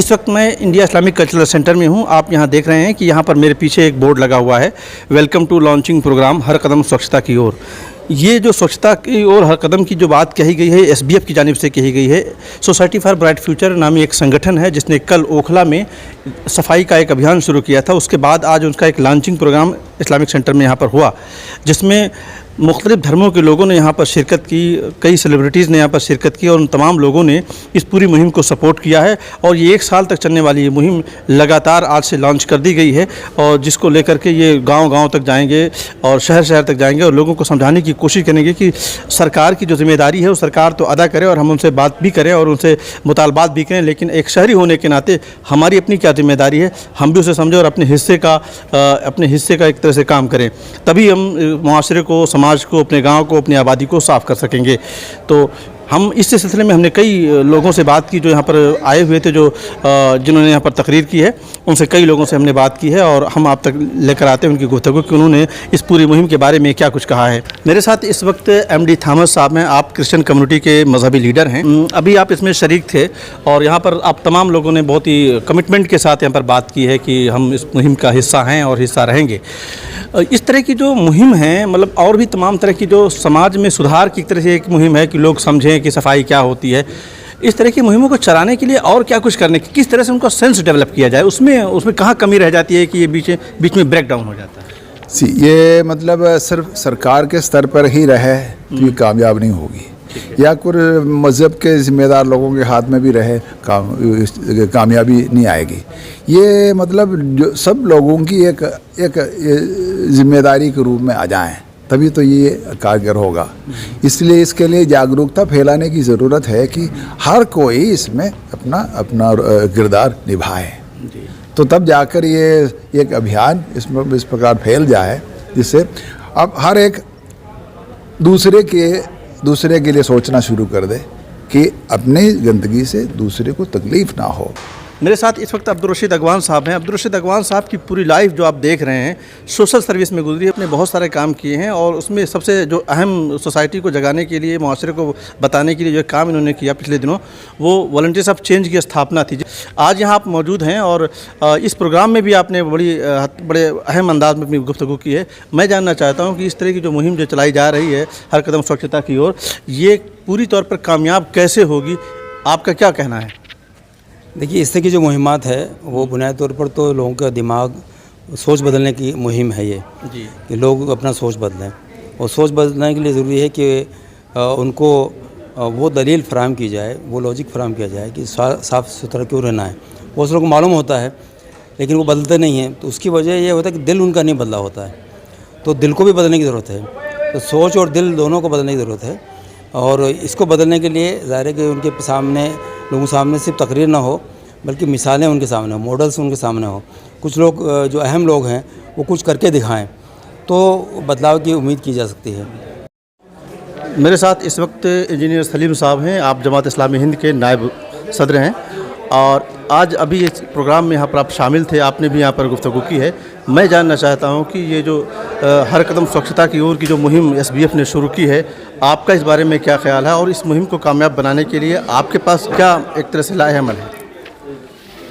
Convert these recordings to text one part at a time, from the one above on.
इस वक्त मैं इंडिया इस्लामिक कल्चरल सेंटर में हूं। आप यहां देख रहे हैं कि यहां पर मेरे पीछे एक बोर्ड लगा हुआ है, वेलकम टू लॉन्चिंग प्रोग्राम हर कदम स्वच्छता की ओर। ये जो स्वच्छता की ओर हर कदम की जो बात कही गई है, एसबीएफ की जानिब से कही गई है। सोसाइटी फॉर ब्राइट फ्यूचर नामी एक संगठन है जिसने कल ओखला में सफाई का एक अभियान शुरू किया था। उसके बाद आज उनका एक लॉन्चिंग प्रोग्राम इस्लामिक सेंटर में यहाँ पर हुआ, जिसमें मुख्तलिफ धर्मों के लोगों ने यहाँ पर शिरकत की, कई सेलिब्रिटीज़ ने यहाँ पर शिरकत की और उन तमाम लोगों ने इस पूरी मुहिम को सपोर्ट किया है। और ये 1 साल तक चलने वाली ये मुहिम लगातार आज से लॉन्च कर दी गई है, और जिसको लेकर के ये गांव-गांव तक जाएंगे और शहर-शहर तक जाएंगे और लोगों को समझाने की कोशिश करेंगे कि सरकार की जो जिम्मेदारी है वो सरकार तो अदा करे और हम उनसे बात भी करें और उनसे मुतालबात भी करें, लेकिन एक शहरी होने के नाते हमारी अपनी क्या जिम्मेदारी है, हम भी उसे समझें और अपने हिस्से का एक तरह से काम करें। तभी हम मुआशरे को, समाज को, अपने गांव को, अपनी आबादी को साफ़ कर सकेंगे। तो हम इस सिलसिले में हमने कई लोगों से बात की जो यहाँ पर आए हुए थे, जो जिन्होंने यहाँ पर तकरीर की है, उनसे कई लोगों से हमने बात की है और हम आप तक लेकर आते हैं उनकी गुफ्तगू कि उन्होंने इस पूरी मुहिम के बारे में क्या कुछ कहा है। मेरे साथ इस वक्त एमडी थॉमस साहब हैं। आप क्रिश्चियन कम्युनिटी के मजहबी लीडर हैं। अभी आप इसमें शरीक थे और यहाँ पर आप तमाम लोगों ने बहुत ही कमिटमेंट के साथ यहाँ पर बात की है कि हम इस मुहिम का हिस्सा हैं और हिस्सा रहेंगे। इस तरह की जो मुहिम है, मतलब और भी तमाम तरह की जो समाज में सुधार की तरह से एक मुहिम है कि लोग समझें कि सफाई क्या होती है, इस तरह की मुहिमों को चलाने के लिए और क्या कुछ करने की, किस तरह से उनका सेंस डेवलप किया जाए, उसमें कहाँ कमी रह जाती है कि ये बीच में ब्रेक डाउन हो जाता है? ये मतलब सिर्फ सरकार के स्तर पर ही रहे तो ये कामयाब नहीं होगी, या कुछ मज़हब के ज़िम्मेदार लोगों के हाथ में भी रहे कामयाबी नहीं आएगी। ये मतलब जो सब लोगों की एक ज़िम्मेदारी के रूप में आ जाएं तभी तो ये कारगर होगा। इसलिए इसके लिए जागरूकता फैलाने की ज़रूरत है कि हर कोई इसमें अपना किरदार निभाए, तो तब जाकर ये एक अभियान इसमें इस प्रकार फैल जाए जिससे अब हर एक दूसरे के लिए सोचना शुरू कर दे कि अपनी गंदगी से दूसरे को तकलीफ़ ना हो। मेरे साथ इस वक्त अब्दुल रशीद अगवान साहब हैं। अब्दुल रशीद अगवान साहब की पूरी लाइफ जो आप देख रहे हैं सोशल सर्विस में गुजरी है, अपने बहुत सारे काम किए हैं और उसमें सबसे जो अहम सोसाइटी को जगाने के लिए, मुआशरे को बताने के लिए जो काम इन्होंने किया पिछले दिनों, वो वॉलंटियर्स ऑफ चेंज की स्थापना थी। आज यहाँ आप मौजूद हैं और इस प्रोग्राम में भी आपने बड़े अहम अंदाज में अपनी गुफ्तगू की है। मैं जानना चाहता हूँ कि इस तरह की जो मुहिम जो चलाई जा रही है हर कदम स्वच्छता की ओर, ये पूरी तौर पर कामयाब कैसे होगी, आपका क्या कहना है? देखिए, इस तरह की जो मुहिमात है वो बुनियादी तौर पर तो लोगों का दिमाग, सोच बदलने की मुहिम है ये जी, कि लोग अपना सोच बदलें। और सोच बदलने के लिए ज़रूरी है कि उनको वो दलील फराहम की जाए, वो लॉजिक फराहम किया जाए कि साफ़ सुथरा क्यों रहना है। बहुत लोगों को मालूम होता है लेकिन वो बदलते नहीं हैं, तो उसकी वजह ये होता है कि दिल उनका नहीं बदला होता है। तो दिल को भी बदलने की ज़रूरत है, तो सोच और दिल दोनों को बदलने की ज़रूरत है। और इसको बदलने के लिए ज़ाहिर है कि उनके सामने, लोगों के सामने सिर्फ तकरीर ना हो बल्कि मिसालें उनके सामने हो, मॉडल्स उनके सामने हो। कुछ लोग जो अहम लोग हैं वो कुछ करके दिखाएं तो बदलाव की उम्मीद की जा सकती है। मेरे साथ इस वक्त इंजीनियर सलीम साहब हैं। आप जमात इस्लामी हिंद के नायब सदर हैं और आज अभी इस प्रोग्राम में यहाँ पर आप शामिल थे, आपने भी यहाँ पर गुफ्तगू की है। मैं जानना चाहता हूँ कि ये जो हर कदम स्वच्छता की ओर की जो मुहिम एसबीएफ ने शुरू की है, आपका इस बारे में क्या ख्याल है और इस मुहिम को कामयाब बनाने के लिए आपके पास क्या एक तरह से लाए अमल है?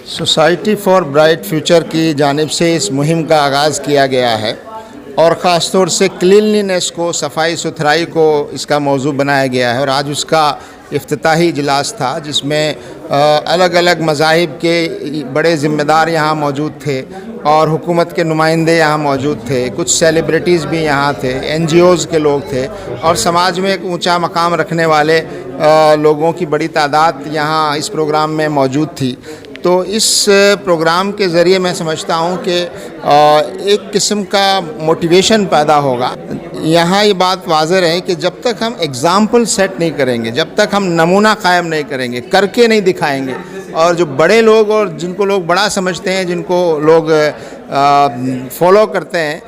सोसाइटी फॉर ब्राइट फ्यूचर की जानिब से इस मुहिम का आगाज़ किया गया है और ख़ास तौर से क्लीनलीनेस को, सफाई सुथराई को इसका मौजू बनाया गया है। और आज उसका इफ्तिताही इजलास था जिसमें अलग अलग मज़ाहिब के बड़े ज़िम्मेदार यहाँ मौजूद थे और हुकूमत के नुमाइंदे यहाँ मौजूद थे, कुछ सेलिब्रिटीज़ भी यहाँ थे, NGOs के लोग थे और समाज में एक ऊंचा मकाम रखने वाले लोगों की बड़ी तादाद यहाँ इस प्रोग्राम में मौजूद थी। तो इस प्रोग्राम के ज़रिए मैं समझता हूँ कि एक किस्म का मोटिवेशन पैदा होगा। यहाँ ये बात वाज़ेह है कि जब तक हम एग्ज़ाम्पल सेट नहीं करेंगे, जब तक हम नमूना कायम नहीं करेंगे, करके नहीं दिखाएंगे, और जो बड़े लोग और जिनको लोग बड़ा समझते हैं, जिनको लोग फॉलो करते हैं,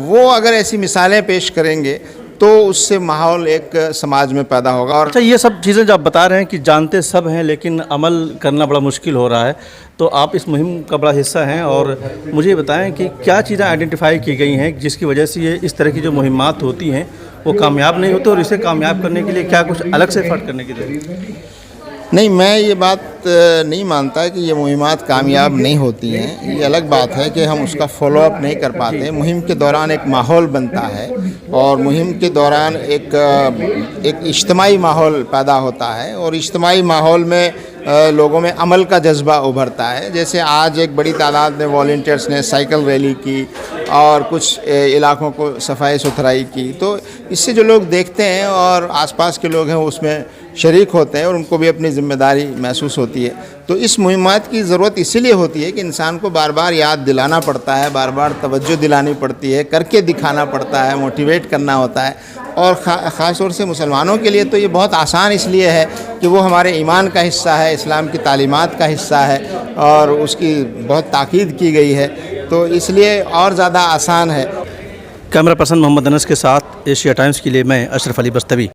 वो अगर ऐसी मिसालें पेश करेंगे तो उससे माहौल एक समाज में पैदा होगा। और अच्छा, ये सब चीज़ें जो आप बता रहे हैं कि जानते सब हैं लेकिन अमल करना बड़ा मुश्किल हो रहा है, तो आप इस मुहिम का बड़ा हिस्सा हैं और मुझे बताएं कि क्या चीज़ें आइडेंटिफाई की गई हैं जिसकी वजह से ये इस तरह की जो मुहिमात होती हैं वो कामयाब नहीं होती और इसे कामयाब करने के लिए क्या कुछ अलग से एफर्ट करने की ज़रूरत है? نہیں، میں یہ بات نہیں مانتا کہ یہ مہمات کامیاب نہیں ہوتی ہیں. یہ الگ بات ہے کہ ہم اس کا فالو اپ نہیں کر پاتے. مہم کے دوران ایک ماحول بنتا ہے اور مہم کے دوران ایک اجتماعی ماحول پیدا ہوتا ہے اور اجتماعی ماحول میں لوگوں میں عمل کا جذبہ ابھرتا ہے. جیسے آج ایک بڑی تعداد میں والنٹیئرس نے سائیکل ریلی کی اور کچھ علاقوں کو صفائی ستھرائی کی، تو اس سے جو لوگ دیکھتے ہیں اور آس پاس کے لوگ ہیں وہ اس میں شریک ہوتے ہیں اور ان کو بھی اپنی ذمہ داری محسوس ہوتی ہے. تو اس مہمات کی ضرورت اسی لیے ہوتی ہے کہ انسان کو بار بار یاد دلانا پڑتا ہے، بار بار توجہ دلانی پڑتی ہے، کر کے دکھانا پڑتا ہے، موٹیویٹ کرنا ہوتا ہے. اور خاص طور سے مسلمانوں کے لیے تو یہ بہت آسان اس لیے ہے کہ وہ ہمارے ایمان کا حصہ ہے، اسلام کی تعلیمات کا حصہ ہے اور اس کی بہت تاکید کی گئی ہے، تو اس لیے اور زیادہ آسان ہے. کیمرہ پرسن محمد انس کے ساتھ ایشیا ٹائمز کے لیے میں اشرف علی بستوی.